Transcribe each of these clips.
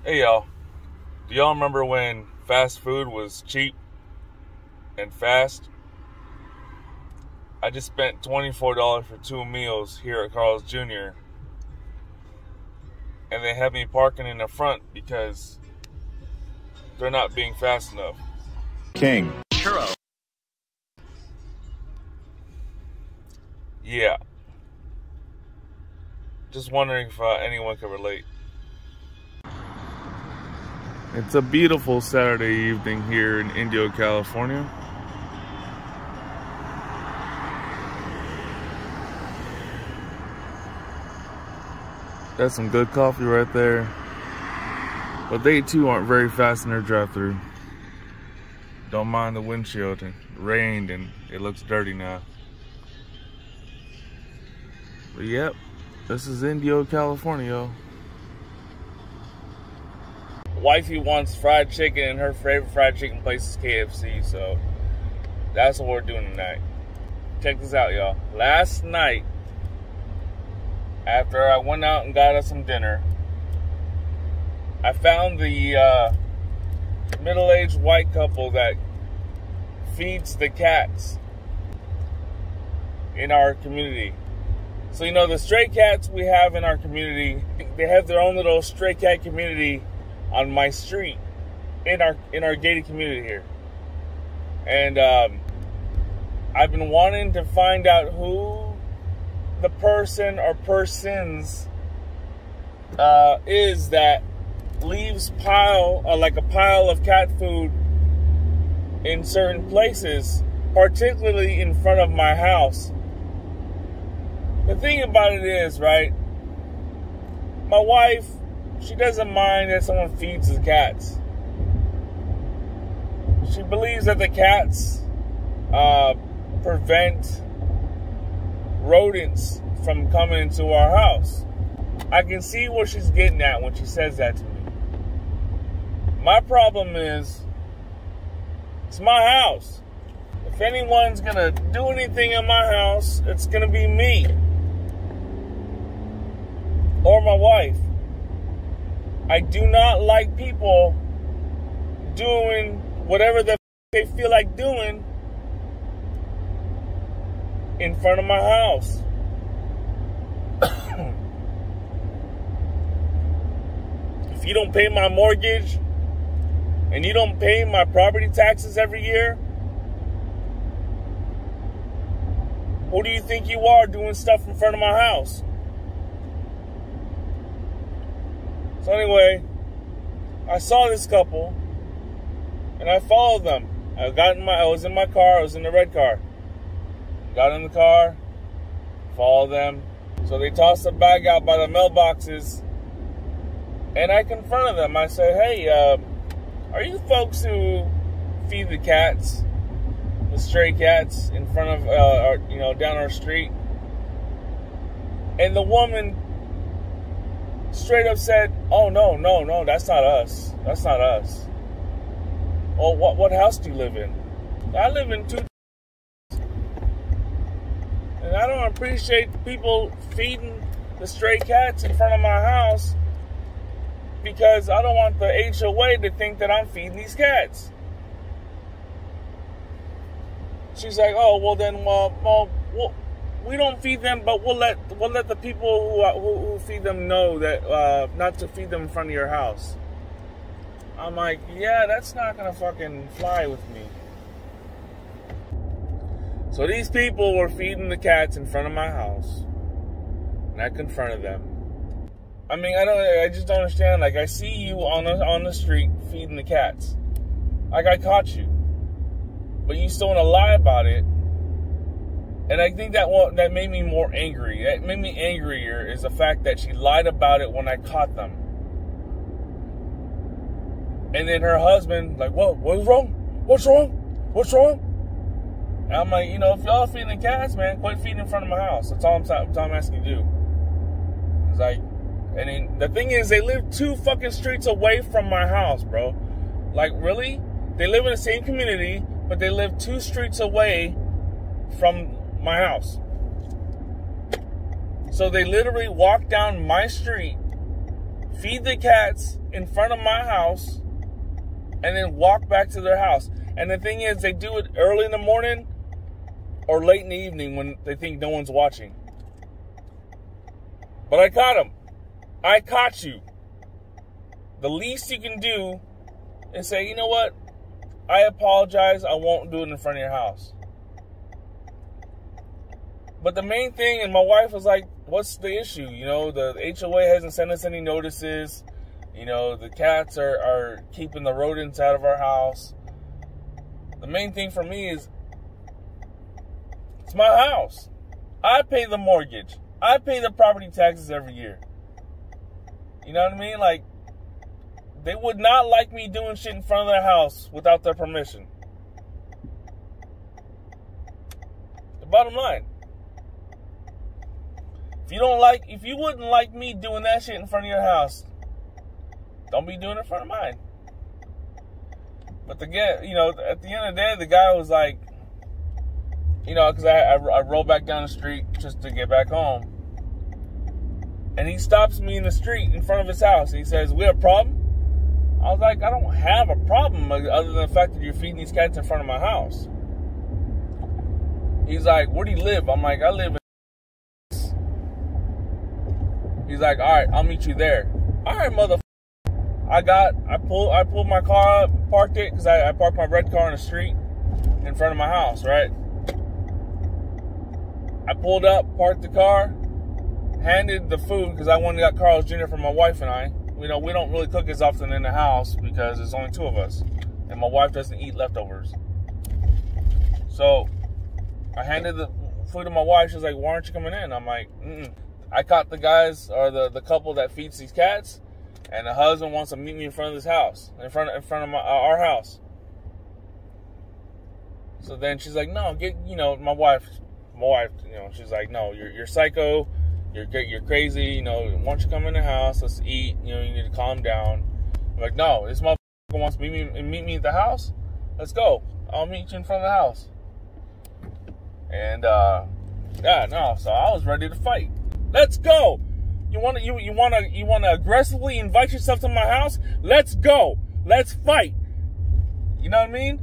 Hey y'all, do y'all remember when fast food was cheap and fast? I just spent $24 for 2 meals here at Carl's Jr. and they had me parking in the front because they're not being fast enough. King. Churro. Yeah. Just wondering if anyone could relate. It's a beautiful Saturday evening here in Indio, California. That's some good coffee right there. But they too aren't very fast in their drive-thru. Don't mind the windshield. It rained and it looks dirty now. But yep, this is Indio, California. Wifey wants fried chicken and her favorite fried chicken place is KFC, so that's what we're doing tonight. Check this out, y'all. Last night, after I went out and got us some dinner, I found the middle-aged white couple that feeds the cats in our community. So, you know, the stray cats we have in our community, they have their own little stray cat community on my street, in our gated community here. And I've been wanting to find out who the person or persons is that leaves like a pile of cat food in certain places, particularly in front of my house. The thing about it is, right, my wife, she doesn't mind that someone feeds the cats. She believes that the cats prevent rodents from coming into our house. I can see what she's getting at when she says that to me. My problem is, it's my house. If anyone's gonna do anything in my house, it's gonna be me. Or my wife. I do not like people doing whatever they feel like doing in front of my house. If you don't pay my mortgage and you don't pay my property taxes every year, who do you think you are doing stuff in front of my house? So anyway, I saw this couple, and I followed them. I was in my car. I was in the red car. Got in the car, followed them. So they tossed a bag out by the mailboxes, and I confronted them. I said, "Hey, are you folks who feed the cats, the stray cats, in front of, down our street?" And the woman straight up said, "Oh, no, that's not us. That's not us." "Well, what house do you live in?" "I live in 2. And I don't appreciate people feeding the stray cats in front of my house because I don't want the HOA to think that I'm feeding these cats." She's like, "Oh, well then, well, we don't feed them, but we'll let the people who feed them know that not to feed them in front of your house." I'm like, yeah, that's not gonna fucking fly with me. So these people were feeding the cats in front of my house, and I confronted them. I mean, I just don't understand. Like, I see you on the street feeding the cats. Like, I caught you, but you still want to lie about it. And I think that made me more angry. That made me angrier is the fact that she lied about it when I caught them. And then her husband, like, what's wrong? What's wrong? What's wrong? And I'm like, if y'all feeding the cats, man, quit feeding in front of my house. That's all I'm asking you to do. It's like, and then the thing is, they live 2 fucking streets away from my house, bro. Like, really? They live in the same community, but they live 2 streets away from my house. So they literally walk down my street feed the cats in front of my house, and then walk back to their house. And the thing is, they do it early in the morning or late in the evening when they think no one's watching. But I caught them. I caught you. The least you can do is say, you know what? I apologize. I won't do it in front of your house. But the main thing, and my wife was like, what's the issue? You know, the HOA hasn't sent us any notices. You know, the cats are keeping the rodents out of our house. The main thing for me is, it's my house. I pay the mortgage. I pay the property taxes every year. You know what I mean? Like, they would not like me doing shit in front of their house without their permission. The bottom line. If you wouldn't like me doing that shit in front of your house, don't be doing it in front of mine. But at the end of the day, the guy was like, you know, because I rolled back down the street just to get back home. And he stops me in the street in front of his house. And he says, we have a problem? I was like, I don't have a problem other than the fact that you're feeding these cats in front of my house. He's like, where do you live? I'm like, I live in... He's like, all right, I'll meet you there. All right, motherfucker. I pulled my car up, parked it, because I parked my red car on the street in front of my house, right? I pulled up, parked the car, handed the food, because I went and got Carl's Jr. for my wife and I. We don't really cook as often in the house because there's only two of us. And my wife doesn't eat leftovers. So, I handed the food to my wife. She's like, why aren't you coming in? I'm like, I caught the guys, or the couple that feeds these cats, and the husband wants to meet me in front of this house, in front of our house. So then she's like, no, my wife, she's like, no, you're psycho, you're crazy, you know, why don't you come in the house, let's eat, you know, you need to calm down. I'm like, no, this motherfucker wants to meet me at the house, let's go, I'll meet you in front of the house. And, so I was ready to fight. Let's go. You want to aggressively invite yourself to my house? Let's go. Let's fight. You know what I mean?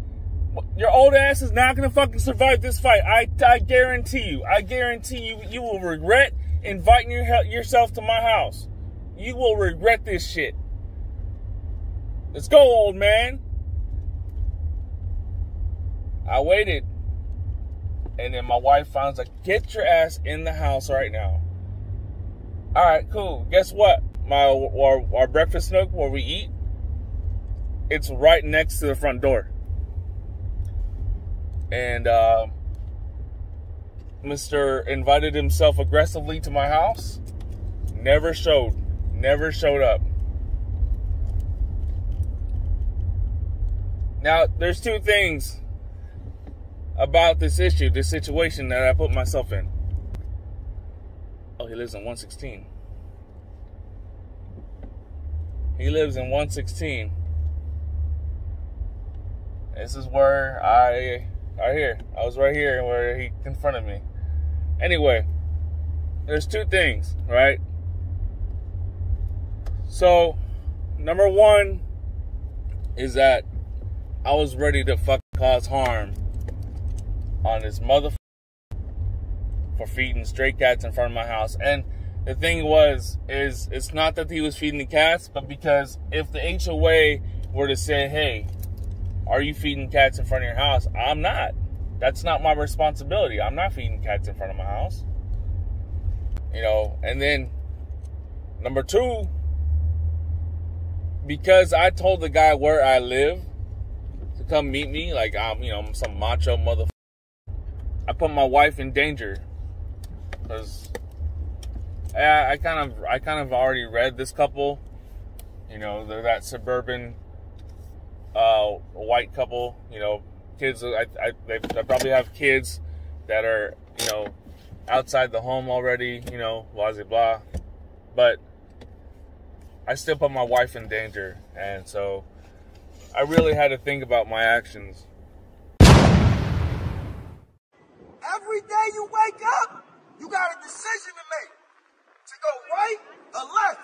Your old ass is not gonna fucking survive this fight. I guarantee you. I guarantee you. You will regret inviting yourself to my house. You will regret this shit. Let's go, old man. I waited, and then my wife finds like, get your ass in the house right now. All right, cool. Guess what? Our breakfast nook where we eat, it's right next to the front door. And Mr. invited himself aggressively to my house. Never showed up. Now, there's two things about this situation that I put myself in. Oh, he lives in 116. He lives in 116. This is where I was right here where he confronted me. Anyway, there's two things, right? So, number one is that I was ready to fucking cause harm on this motherfucker for feeding stray cats in front of my house. And the thing is it's not that he was feeding the cats, but because if the HOA were to say, hey, are you feeding cats in front of your house? I'm not. That's not my responsibility. I'm not feeding cats in front of my house. You know, and then number two, because I told the guy where I live to come meet me, like I'm some macho motherfucker, I put my wife in danger. Because I kind of already read this couple. You know, they're that suburban white couple. You know, kids. They probably have kids that are, you know, outside the home already. You know, blah blah blah. But I still put my wife in danger, and so I really had to think about my actions. Every day you wake up, you got a decision to make. To go right or left.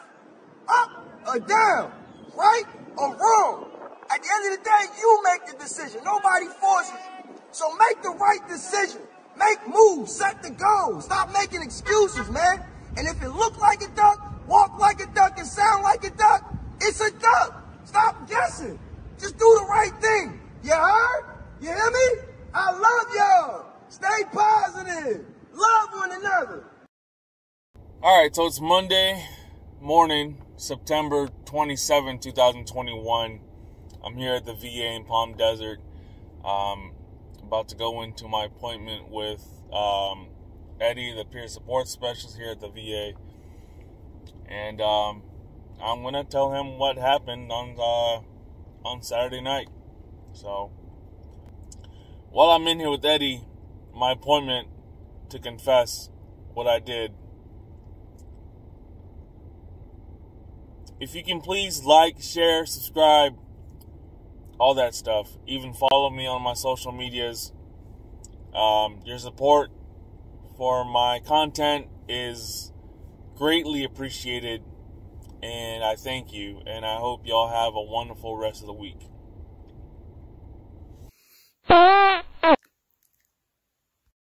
Up or down, right or wrong. At the end of the day, you make the decision. Nobody forces you. So make the right decision. Make moves, set the goal. Stop making excuses, man. And if it look like a duck, walk like a duck, and sound like a duck, it's a duck. Stop guessing. Just do the right thing. You heard? You hear me? I love y'all. Stay positive. Love one another. All right, so it's Monday morning, September 27, 2021. I'm here at the VA in Palm Desert. About to go into my appointment with Eddie, the peer support specialist here at the VA. And I'm going to tell him what happened on Saturday night. So, while I'm in here with Eddie, my appointment to confess what I did. If you can please like, share, subscribe, all that stuff. Even follow me on my social medias. Your support for my content is greatly appreciated, and I thank you, and I hope y'all have a wonderful rest of the week.